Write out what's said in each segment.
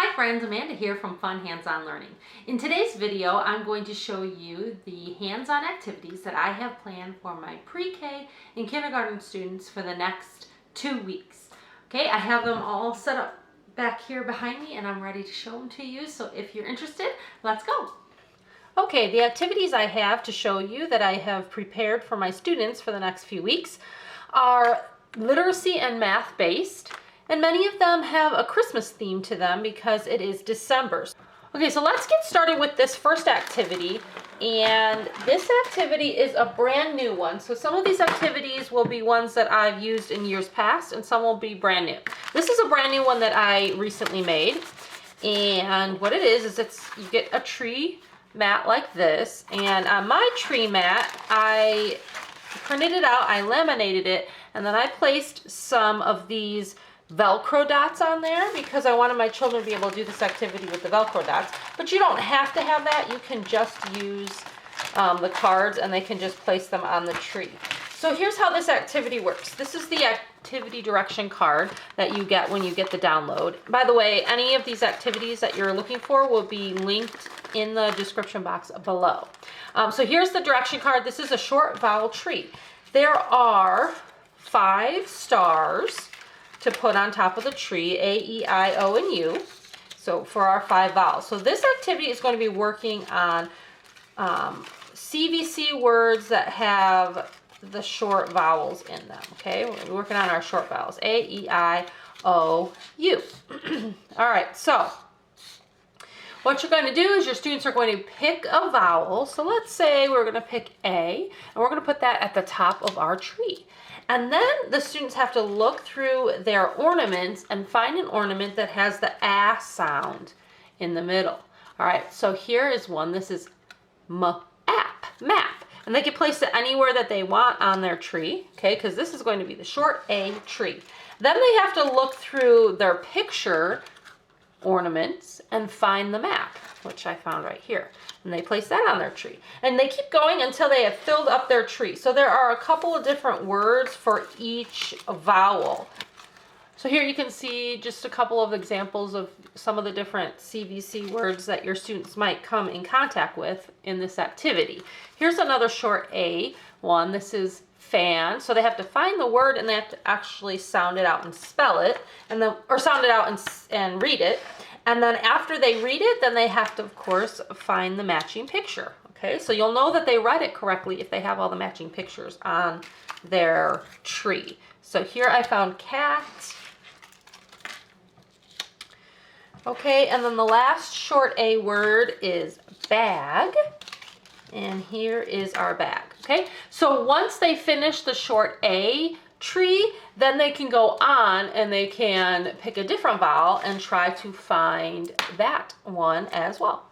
Hi friends, Amanda here from Fun Hands-On Learning. In today's video, I'm going to show you the hands-on activities that I have planned for my pre-K and kindergarten students for the next 2 weeks. Okay, I have them all set up back here behind me and I'm ready to show them to you. So if you're interested, let's go. Okay, the activities I have to show you that I have prepared for my students for the next few weeks are literacy and math based. And many of them have a Christmas theme to them because it is December. Okay, so let's get started with this first activity. And this activity is a brand new one. So some of these activities will be ones that I've used in years past and some will be brand new. This is a brand new one that I recently made. And what it is you get a tree mat like this. And on my tree mat, I printed it out, I laminated it, and then I placed some of these Velcro dots on there because I wanted my children to be able to do this activity with the Velcro dots. But you don't have to have that. You can just use the cards and they can just place them on the tree. So here's how this activity works. This is the activity direction card that you get when you get the download. By the way, any of these activities that you're looking for will be linked in the description box below. So here's the direction card. This is a short vowel tree. There are 5 stars to put on top of the tree, A, E, I, O, and U. So for our 5 vowels. So this activity is going to be working on CVC words that have the short vowels in them. Okay, we're working on our short vowels, A, E, I, O, U. All right, so what you're going to do is your students are going to pick a vowel. So let's say we're going to pick A, and we're going to put that at the top of our tree. And then the students have to look through their ornaments and find an ornament that has the A sound in the middle. All right, so here is one. This is map. And they can place it anywhere that they want on their tree, okay, because this is going to be the short A tree. Then they have to look through their picture ornaments and find the map, which I found right here. And they place that on their tree. And they keep going until they have filled up their tree. So there are a couple of different words for each vowel. So here you can see just a couple of examples of some of the different CVC words that your students might come in contact with in this activity. Here's another short A one. This is fan. So they have to find the word and they have to actually sound it out and spell it, and then or sound it out and read it. And then after they read it, then they have to, of course, find the matching picture. Okay, so you'll know that they read it correctly if they have all the matching pictures on their tree. So here I found cat. Okay, and then the last short A word is bag. And here is our bag. Okay, so once they finish the short A tree, then they can go on and they can pick a different vowel and try to find that one as well.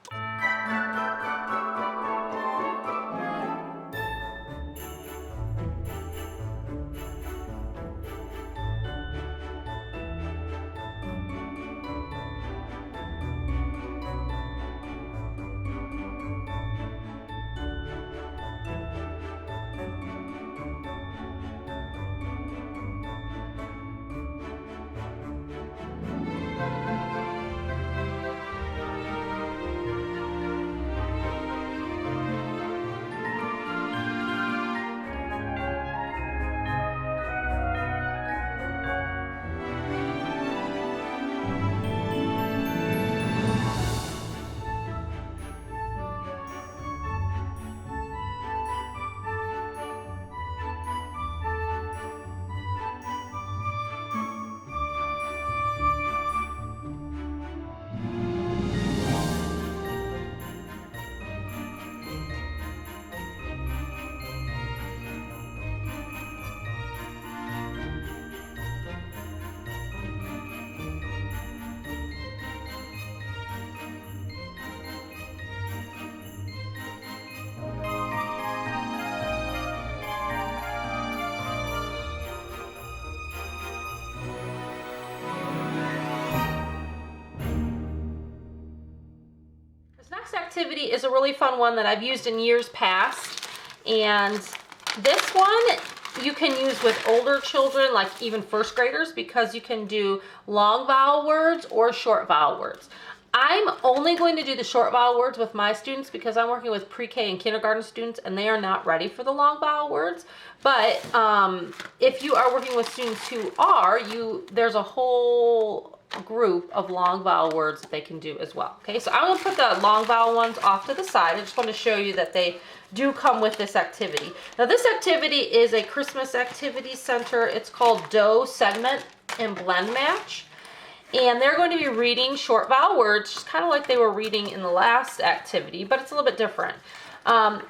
Next activity is a really fun one that I've used in years past, and this one you can use with older children, like even first graders, because you can do long vowel words or short vowel words. I'm only going to do the short vowel words with my students because I'm working with pre-K and kindergarten students and they are not ready for the long vowel words. But if you are working with students who are, there's a whole group of long vowel words that they can do as well. Okay, so I'm going to put the long vowel ones off to the side. I just want to show you that they do come with this activity. Now this activity is a Christmas activity center. It's called Doe Segment and Blend Match. And they're going to be reading short vowel words, just kind of like they were reading in the last activity, but it's a little bit different.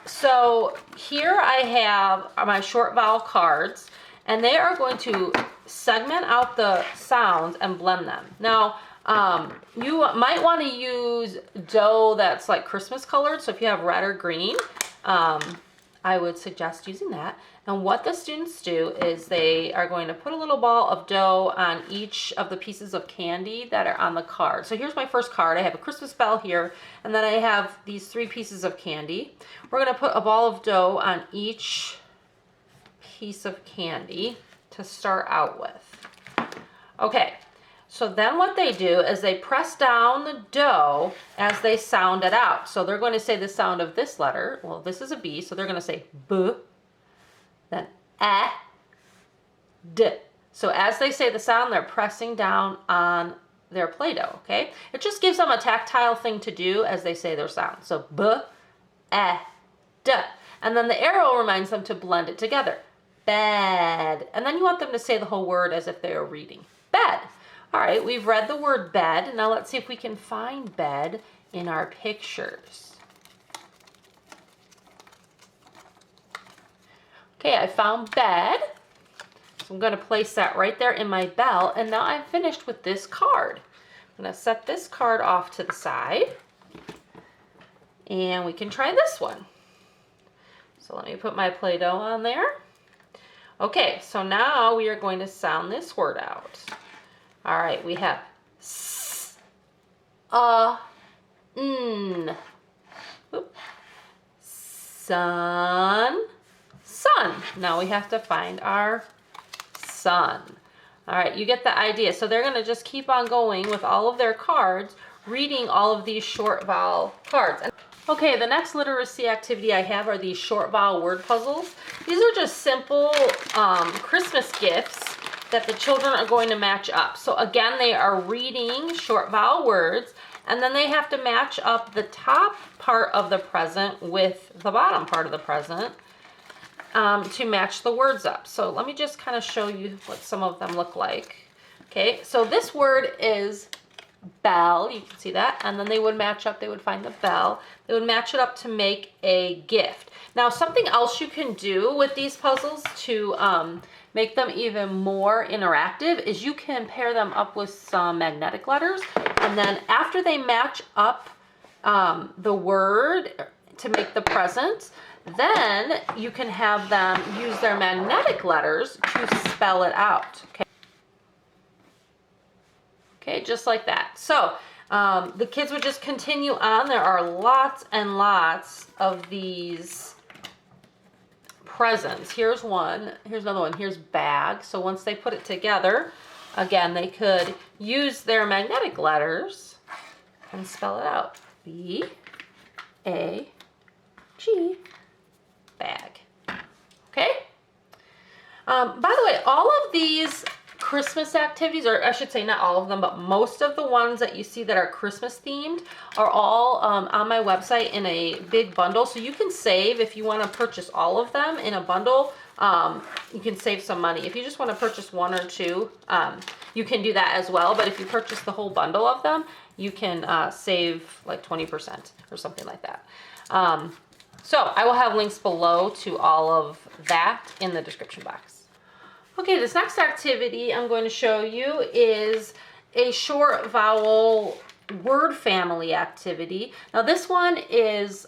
So here I have my short vowel cards, and they are going to segment out the sounds and blend them. Now, you might want to use dough that's like Christmas colored, so if you have red or green, I would suggest using that. And what the students do is they are going to put a little ball of dough on each of the pieces of candy that are on the card. So here's my first card. I have a Christmas bell here, and then I have these 3 pieces of candy. We're going to put a ball of dough on each piece of candy to start out with. Okay, so then what they do is they press down the dough as they sound it out. So they're going to say the sound of this letter. Well, this is a B, so they're going to say B, then A, D. So as they say the sound, they're pressing down on their Play-Doh, okay? It just gives them a tactile thing to do as they say their sound. So B, A, D. And then the arrow reminds them to blend it together. Bed. And then you want them to say the whole word as if they were reading. Bed. All right, we've read the word bed. Now let's see if we can find bed in our pictures. Okay, I found bed. So I'm going to place that right there in my bell. And now I'm finished with this card. I'm going to set this card off to the side. And we can try this one. So let me put my Play-Doh on there. Okay, so now we are going to sound this word out. All right, we have S, N. Oop. Sun. Sun. Now we have to find our sun. All right, you get the idea. So they're going to just keep on going with all of their cards, reading all of these short vowel cards. Okay, the next literacy activity I have are these short vowel word puzzles. These are just simple Christmas gifts that the children are going to match up. So again, they are reading short vowel words, and then they have to match up the top part of the present with the bottom part of the present to match the words up. So let me just kind of show you what some of them look like. Okay, so this word is bell, you can see that, and then they would match up, they would find the bell, they would match it up to make a gift. Now something else you can do with these puzzles to make them even more interactive is you can pair them up with some magnetic letters, and then after they match up the word to make the present, then you can have them use their magnetic letters to spell it out. Okay. Okay, just like that. So the kids would just continue on. There are lots and lots of these presents. Here's one. Here's another one. Here's bag. So once they put it together, again, they could use their magnetic letters and spell it out. B-A-G, bag. Okay? By the way, all of these Christmas activities, or I should say not all of them, but most of the ones that you see that are Christmas themed are all on my website in a big bundle. So you can save if you want to purchase all of them in a bundle. You can save some money. If you just want to purchase one or two, you can do that as well. But if you purchase the whole bundle of them, you can save like 20% or something like that. So I will have links below to all of that in the description box. Okay, this next activity I'm going to show you is a short vowel word family activity. Now this one is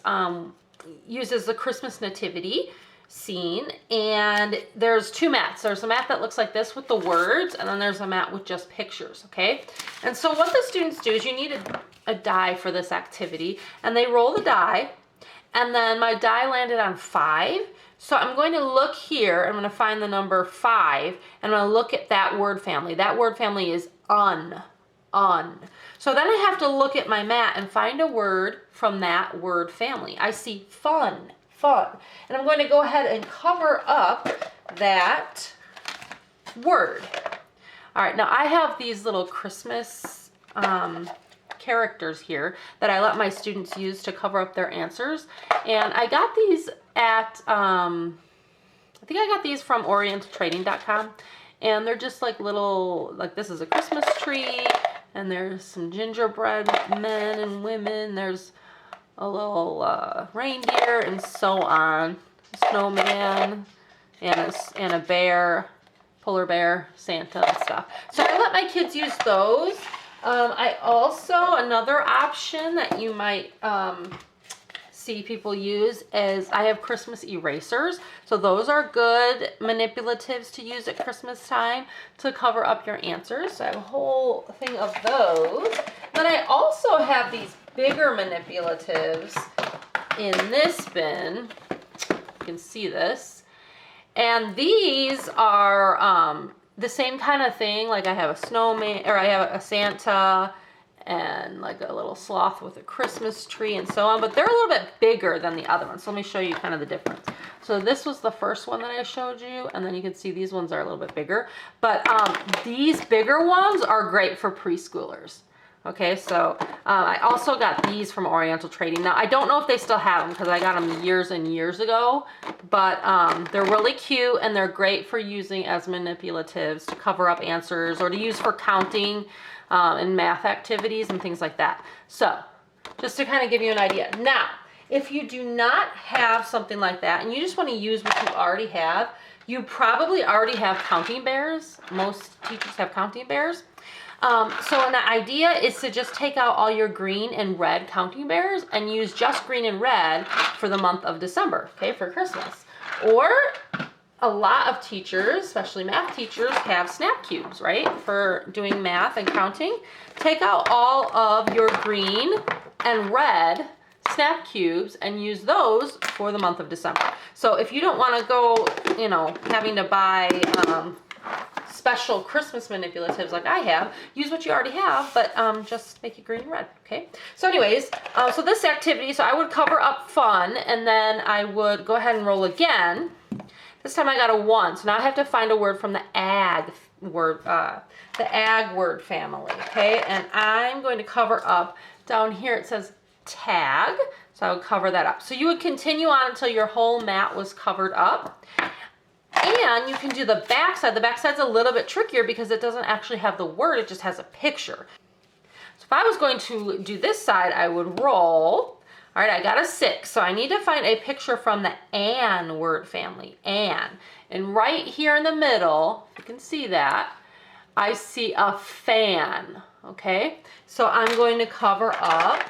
uses the Christmas nativity scene, and there's two mats. There's a mat that looks like this with the words, and then there's a mat with just pictures, okay? And so what the students do is you need a die for this activity, and they roll the die, And then my die landed on 5. So I'm going to look here. I'm going to find the number 5. And I'm going to look at that word family. That word family is un. So then I have to look at my mat and find a word from that word family. I see fun. And I'm going to go ahead and cover up that word. All right, now I have these little Christmas characters here that I let my students use to cover up their answers. And I got these at, I think I got these from orientaltrading.com. And they're just like little, like this is a Christmas tree. And there's some gingerbread men and women. There's a little reindeer and so on. Snowman and a bear, polar bear, Santa and stuff. So I let my kids use those. I also, another option that you might see people use is I have Christmas erasers. So those are good manipulatives to use at Christmas time to cover up your answers. So I have a whole thing of those. Then I also have these bigger manipulatives in this bin. You can see this. And these are the same kind of thing. Like I have a snowman, or I have a Santa, and like a little sloth with a Christmas tree and so on, but they're a little bit bigger than the other ones. So let me show you kind of the difference. So this was the first one that I showed you, and then you can see these ones are a little bit bigger, but these bigger ones are great for preschoolers. Okay, so I also got these from Oriental Trading. Now, I don't know if they still have them because I got them years and years ago, but they're really cute and they're great for using as manipulatives to cover up answers or to use for counting in math activities and things like that. So, just to kind of give you an idea. Now, if you do not have something like that and you just want to use what you already have, you probably already have counting bears. Most teachers have counting bears. So the idea is to just take out all your green and red counting bears and use just green and red for the month of December, okay, for Christmas. Or a lot of teachers, especially math teachers, have snap cubes, right, for doing math and counting. Take out all of your green and red snap cubes and use those for the month of December. So if you don't want to go, you know, having to buy special Christmas manipulatives like I have, use what you already have, but just make it green and red, okay? So anyways, so this activity, so I would cover up fun, and then I would go ahead and roll again. This time I got a 1, so now I have to find a word from the ag word family, okay? And I'm going to cover up, down here it says tag, so I would cover that up. So you would continue on until your whole mat was covered up. And you can do the back side. The back side's a little bit trickier because it doesn't actually have the word, it just has a picture. So if I was going to do this side, I would roll. All right, I got a 6, so I need to find a picture from the an word family, an. And right here in the middle, you can see that, I see a fan, okay? So I'm going to cover up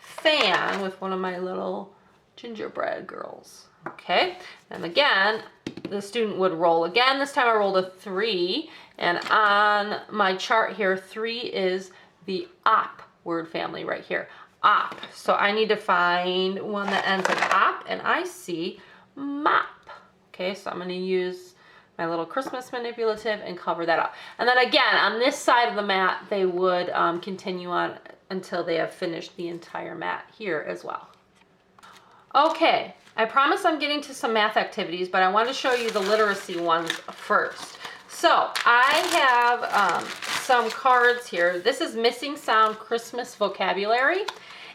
fan with one of my little gingerbread girls, okay? And again, the student would roll again. This time I rolled a 3, and on my chart here, 3 is the op word family right here. Op. So I need to find one that ends in op, and I see mop. Okay, so I'm going to use my little Christmas manipulative and cover that up. And then again, on this side of the mat, they would continue on until they have finished the entire mat here as well. Okay, I promise I'm getting to some math activities, but I want to show you the literacy ones first. So I have some cards here. This is Missing Sound Christmas Vocabulary.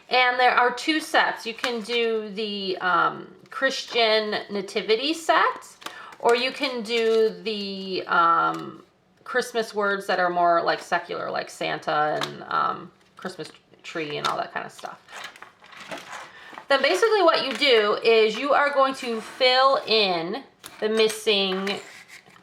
And there are 2 sets. You can do the Christian Nativity set, or you can do the Christmas words that are more like secular, like Santa and Christmas tree and all that kind of stuff. Then basically what you do is you are going to fill in the missing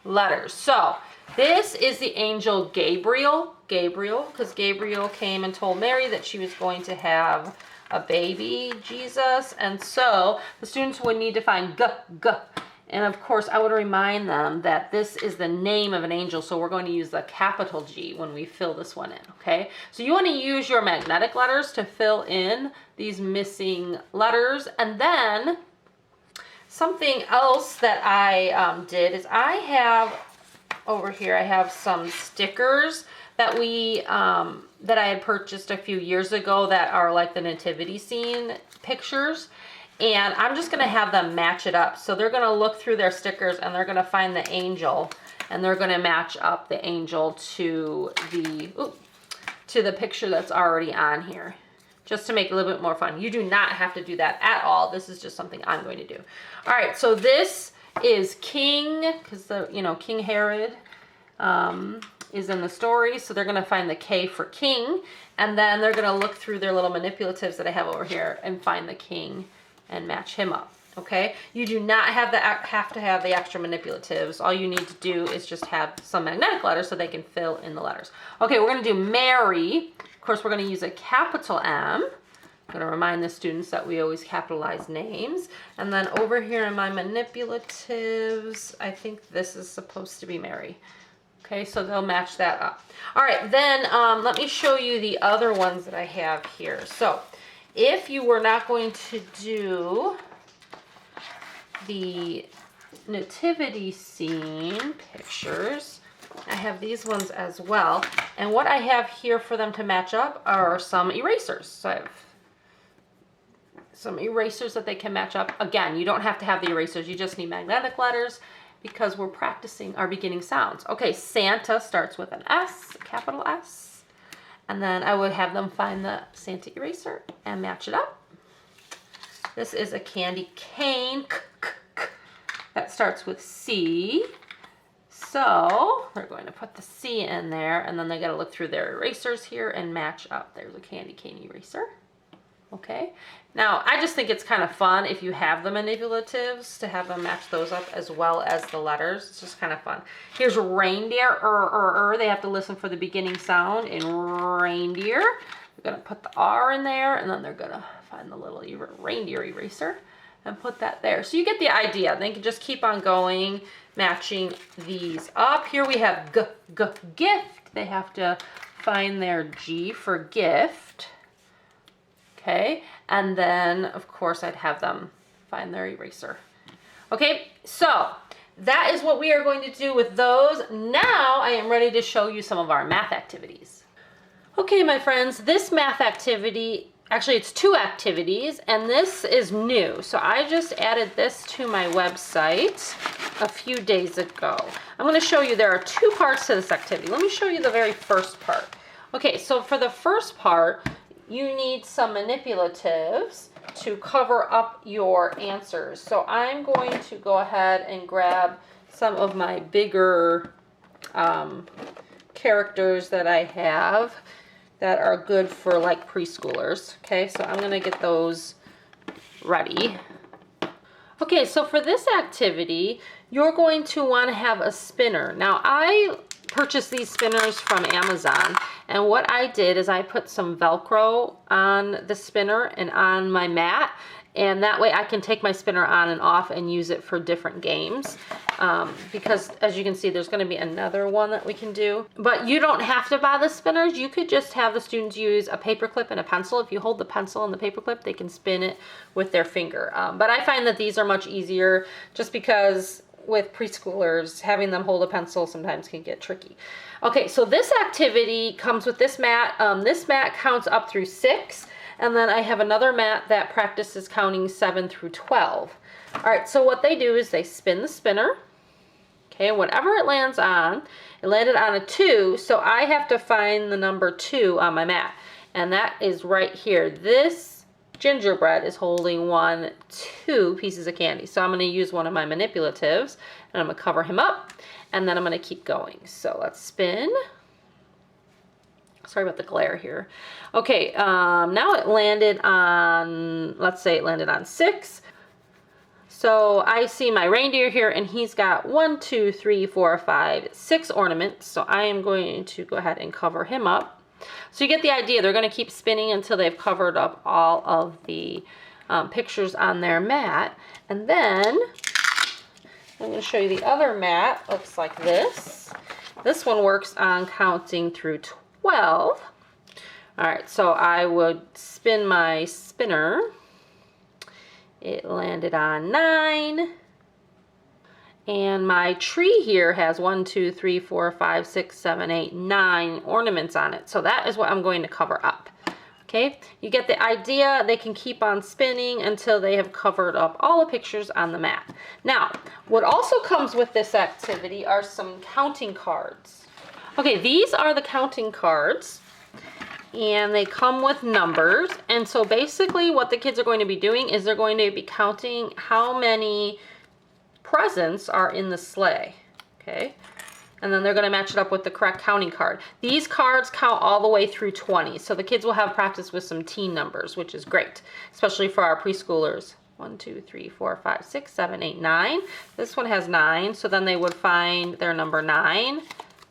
letters. So this is the angel Gabriel, because Gabriel came and told Mary that she was going to have a baby, Jesus. And so the students would need to find G, And of course, I would remind them that this is the name of an angel, so we're going to use the capital G when we fill this one in, okay? So you want to use your magnetic letters to fill in these missing letters. And then something else that I did is I have over here, I have some stickers that that I had purchased a few years ago that are like the nativity scene pictures. And I'm just gonna have them match it up. So they're gonna look through their stickers and they're gonna find the angel, and they're gonna match up the angel to the picture that's already on here, just to make it a little bit more fun. You do not have to do that at all. This is just something I'm going to do. All right, so this is King, because King Herod is in the story. So they're gonna find the K for king, and then they're gonna look through their little manipulatives that I have over here and find the king and match him up, okay? You do not have to have the extra manipulatives. All you need to do is just have some magnetic letters so they can fill in the letters. Okay, we're gonna do Mary. Of course, we're gonna use a capital M. I'm gonna remind the students that we always capitalize names. And then over here in my manipulatives, I think this is supposed to be Mary. Okay, so they'll match that up. All right, then let me show you the other ones that I have here. So if you were not going to do the nativity scene pictures, I have these ones as well. And what I have here for them to match up are some erasers. So I have some erasers that they can match up. Again, you don't have to have the erasers. You just need magnetic letters because we're practicing our beginning sounds. Okay, Santa starts with an S, capital S. And then I would have them find the Santa eraser and match it up. This is a candy cane that starts with C. So we're going to put the C in there, and then they got to look through their erasers here and match up. There's a candy cane eraser. Okay, now I just think it's kind of fun if you have the manipulatives to have them match those up as well as the letters. It's just kind of fun. Here's reindeer, they have to listen for the beginning sound in reindeer. They're gonna put the R in there, and then they're gonna find the little reindeer eraser and put that there. So you get the idea. They can just keep on going, matching these up. Here we have gift. They have to find their G for gift. Okay, and then of course I'd have them find their eraser. Okay, so that is what we are going to do with those. Now I am ready to show you some of our math activities. Okay, my friends, this math activity, actually it's two activities, and this is new. So I just added this to my website a few days ago. I'm going to show you there are two parts to this activity. Let me show you the very first part. Okay, so for the first part, you need some manipulatives to cover up your answers. So I'm going to go ahead and grab some of my bigger characters that I have that are good for like preschoolers. Okay, so I'm gonna get those ready. Okay, so for this activity, you're going to want to have a spinner. Now I purchased these spinners from Amazon, and what I did is I put some Velcro on the spinner and on my mat, and that way I can take my spinner on and off and use it for different games, because as you can see there's going to be another one that we can do. But you don't have to buy the spinners. You could just have the students use a paper clip and a pencil. If you hold the pencil and the paper clip, they can spin it with their finger. But I find that these are much easier just because with preschoolers, having them hold a pencil sometimes can get tricky. Okay, so this activity comes with this mat. This mat counts up through 6, and then I have another mat that practices counting 7 through 12. All right, so what they do is they spin the spinner. Okay, whatever it lands on, it landed on a 2, so I have to find the number 2 on my mat, and that is right here. This gingerbread is holding 2 pieces of candy. So I'm going to use one of my manipulatives, and I'm going to cover him up, and then I'm going to keep going. So let's spin. Sorry about the glare here. Okay, now it landed on, let's say it landed on 6. So I see my reindeer here, and he's got 1, 2, 3, 4, 5, 6 ornaments. So I am going to go ahead and cover him up. So you get the idea. They're going to keep spinning until they've covered up all of the pictures on their mat. And then I'm going to show you the other mat. Looks like this. This one works on counting through 12. All right, so I would spin my spinner. It landed on 9. And my tree here has 1, 2, 3, 4, 5, 6, 7, 8, 9 ornaments on it. So that is what I'm going to cover up. Okay, you get the idea. They can keep on spinning until they have covered up all the pictures on the mat. Now, what also comes with this activity are some counting cards. Okay, these are the counting cards, and they come with numbers. And so basically what the kids are going to be doing is they're going to be counting how many presents are in the sleigh. Okay, and then they're going to match it up with the correct counting card. These cards count all the way through 20, so the kids will have practice with some teen numbers, which is great, especially for our preschoolers. 1, 2, 3, 4, 5, 6, 7, 8, 9. This one has 9, so then they would find their number 9,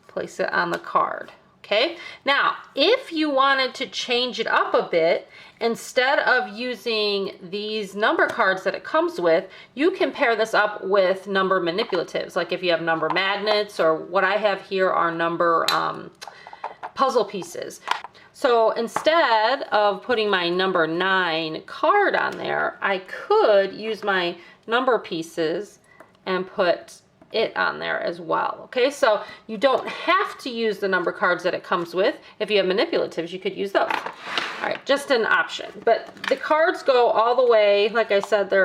place it on the card. Okay, now if you wanted to change it up a bit, instead of using these number cards that it comes with, you can pair this up with number manipulatives. Like if you have number magnets, or what I have here are number puzzle pieces. So instead of putting my number 9 card on there, I could use my number pieces and put it on there as well. Okay, so you don't have to use the number cards that it comes with. If you have manipulatives, you could use those. All right, just an option. But the cards go all the way, like I said, they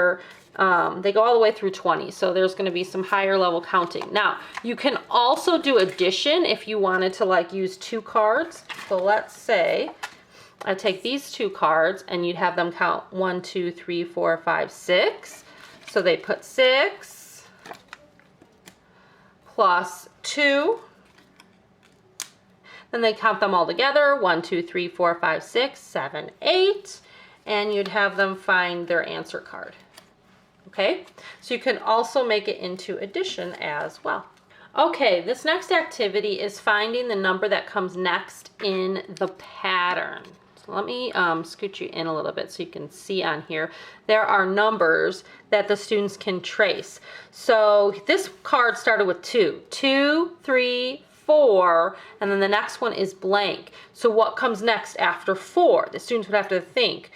go all the way through 20. So there's going to be some higher level counting. Now, you can also do addition if you wanted to like use 2 cards. So let's say I take these 2 cards and you'd have them count 1, 2, 3, 4, 5, 6. So they put 6 plus 2. Then they count them all together, 1, 2, 3, 4, 5, 6, 7, 8, and you'd have them find their answer card. Okay, so you can also make it into addition as well. Okay, this next activity is finding the number that comes next in the pattern. So let me scoot you in a little bit so you can see on here. There are numbers that the students can trace. So this card started with 2, 2, 3, 4, and then the next one is blank. So what comes next after 4? The students would have to think.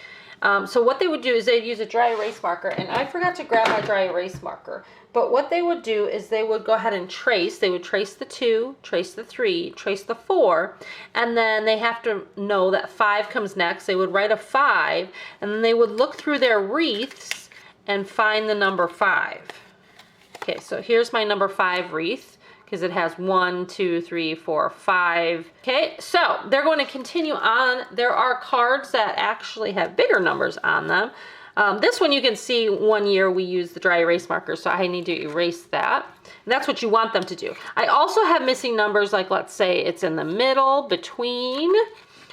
So what they would do is they'd use a dry erase marker, and I forgot to grab my dry erase marker. But what they would do is they would go ahead and trace. They would trace the 2, trace the 3, trace the 4, and then they have to know that 5 comes next. They would write a 5, and then they would look through their wreaths and find the number 5. Okay, so here's my number 5 wreath, because it has 1, 2, 3, 4, 5. Okay, so they're going to continue on. There are cards that actually have bigger numbers on them. This one you can see 1 year we used the dry erase marker, so I need to erase that. And that's what you want them to do. I also have missing numbers, like let's say it's in the middle, between.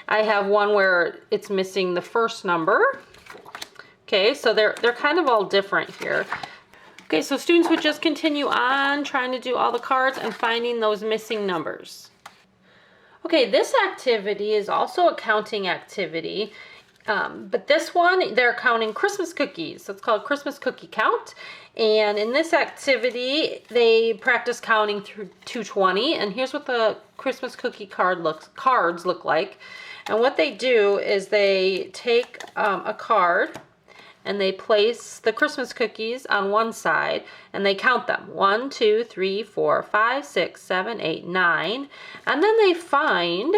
I have one where it's missing the first number. Okay, so they're kind of all different here. Okay, so students would just continue on trying to do all the cards and finding those missing numbers. Okay, this activity is also a counting activity, but this one, they're counting Christmas cookies. So it's called Christmas Cookie Count. And in this activity, they practice counting through 220. And here's what the Christmas cookie cards look like. And what they do is they take a card, and they place the Christmas cookies on one side, and they count them. 1, 2, 3, 4, 5, 6, 7, 8, 9. And then they find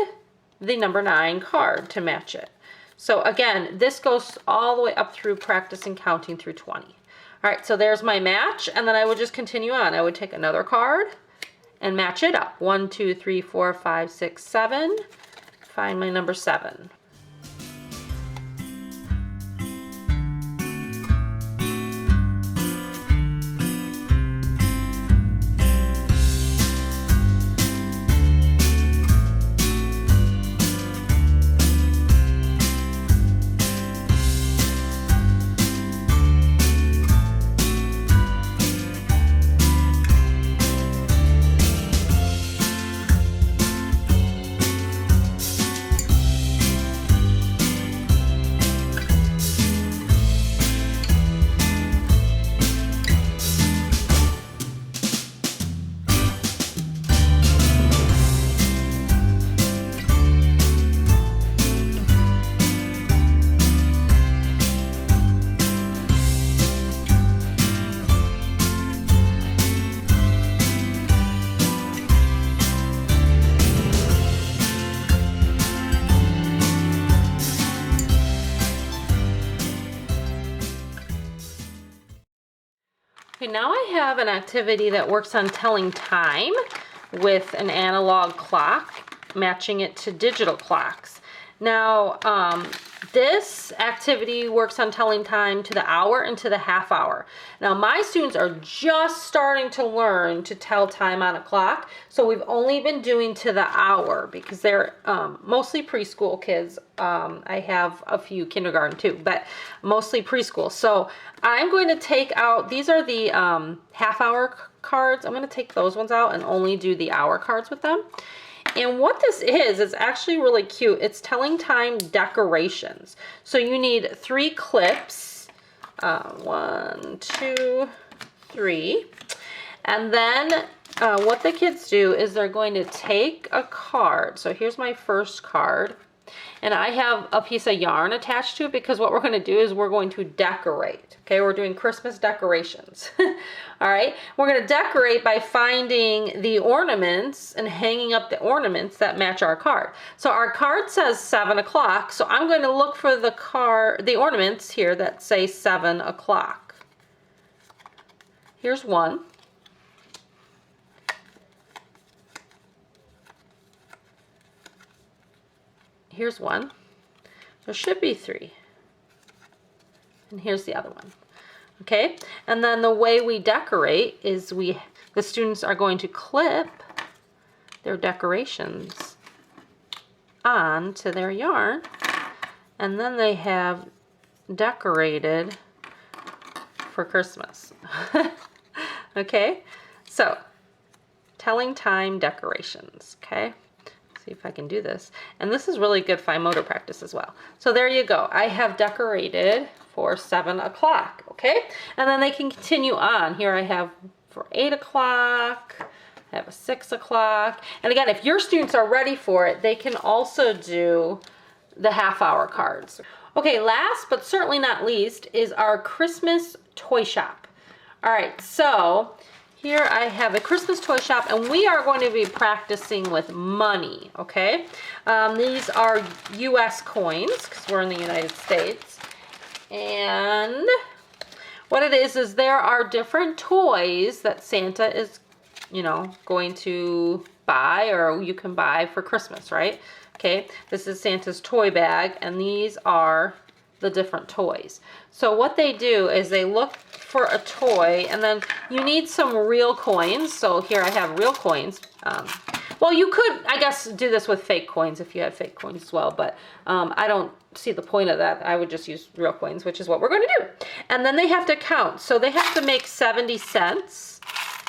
the number 9 card to match it. So again, this goes all the way up through practicing counting through 20. All right, so there's my match, and then I would just continue on. I would take another card and match it up. 1, 2, 3, 4, 5, 6, 7. Find my number 7. now I have an activity that works on telling time with an analog clock, matching it to digital clocks. Now, this activity works on telling time to the hour and to the half hour. Now, my students are just starting to learn to tell time on a clock, so we've only been doing to the hour because they're mostly preschool kids. I have a few kindergarten too, but mostly preschool. So I'm going to take out, these are the half hour cards. I'm going to take those ones out and only do the hour cards with them. And what this is actually really cute. It's telling time decorations. So you need 3 clips, 1, 2, 3. And then what the kids do is they're going to take a card. So here's my first card. And I have a piece of yarn attached to it because what we're going to do is we're going to decorate. Okay, we're doing Christmas decorations. All right, we're going to decorate by finding the ornaments and hanging up the ornaments that match our card. So our card says 7 o'clock, so I'm going to look for the ornaments here that say 7 o'clock. Here's one. Here's one. There should be 3. And here's the other one. Okay, and then the way we decorate is the students are going to clip their decorations onto their yarn, and then they have decorated for Christmas. Okay, so telling time decorations. Okay, see if I can do this. And this is really good fine motor practice as well. So there you go. I have decorated for 7 o'clock, okay? And then they can continue on. Here I have for 8 o'clock, I have a 6 o'clock. And again, if your students are ready for it, they can also do the half hour cards. Okay, last but certainly not least is our Christmas toy shop. All right, so here I have a Christmas toy shop, and we are going to be practicing with money, okay? These are US coins, because we're in the United States. And what it is there are different toys that Santa is, going to buy, or you can buy for Christmas, right? Okay, this is Santa's toy bag, and these are the different toys. So what they do is they look for a toy, and then you need some real coins. So here I have real coins. Well, you could, I guess, do this with fake coins if you have fake coins as well, but I don't see the point of that. I would just use real coins, which is what we're going to do. And then they have to count. So they have to make 70 cents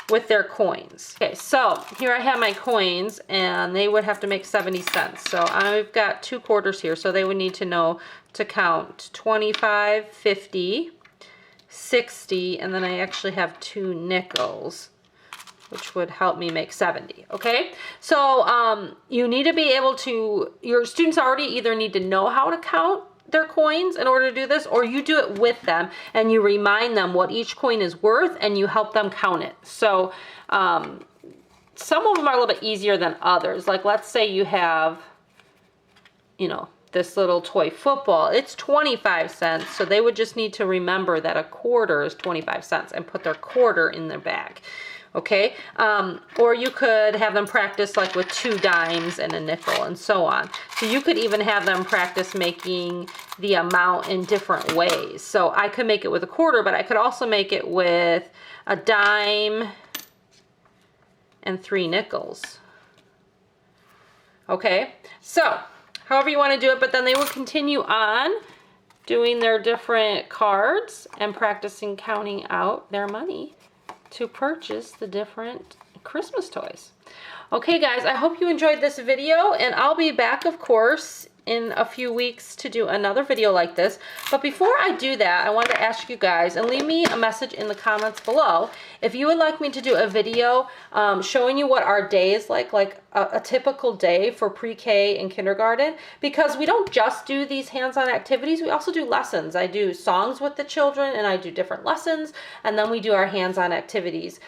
with their coins. Okay, so here I have my coins, and they would have to make 70 cents. So I've got 2 quarters here, so they would need to know to count 25, 50, 60, and then I actually have 2 nickels, which would help me make 70, okay? So you need to be able to, your students already either need to know how to count their coins in order to do this, or you do it with them and you remind them what each coin is worth and you help them count it. So some of them are a little bit easier than others. Like let's say you have, this little toy football, it's 25 cents. So they would just need to remember that a quarter is 25 cents and put their quarter in their bag. Okay, or you could have them practice like with 2 dimes and a nickel and so on. So you could even have them practice making the amount in different ways. So I could make it with a quarter, but I could also make it with a dime and 3 nickels. Okay, so however you want to do it, but then they will continue on doing their different cards and practicing counting out their money to purchase the different Christmas toys. Okay guys, I hope you enjoyed this video, and I'll be back, of course, in a few weeks to do another video like this. But before I do that, I wanted to ask you guys, and leave me a message in the comments below, if you would like me to do a video showing you what our day is like a typical day for pre-K and kindergarten, because we don't just do these hands-on activities, we also do lessons. I do songs with the children, and I do different lessons, and then we do our hands-on activities.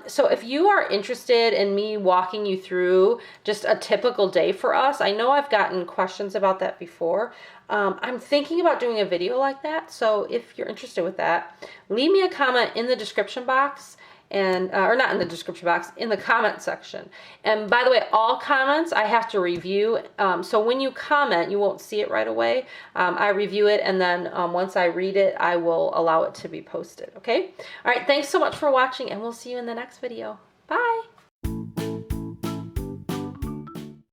So if you are interested in me walking you through just a typical day for us, I know I've gotten questions about that before. I'm thinking about doing a video like that, so if you're interested with that, leave me a comment in the description box, and or not in the description box, in the comment section. And by the way, all comments I have to review, so when you comment, you won't see it right away. I review it, and then once I read it, I will allow it to be posted, okay? All right, thanks so much for watching, and we'll see you in the next video. Bye!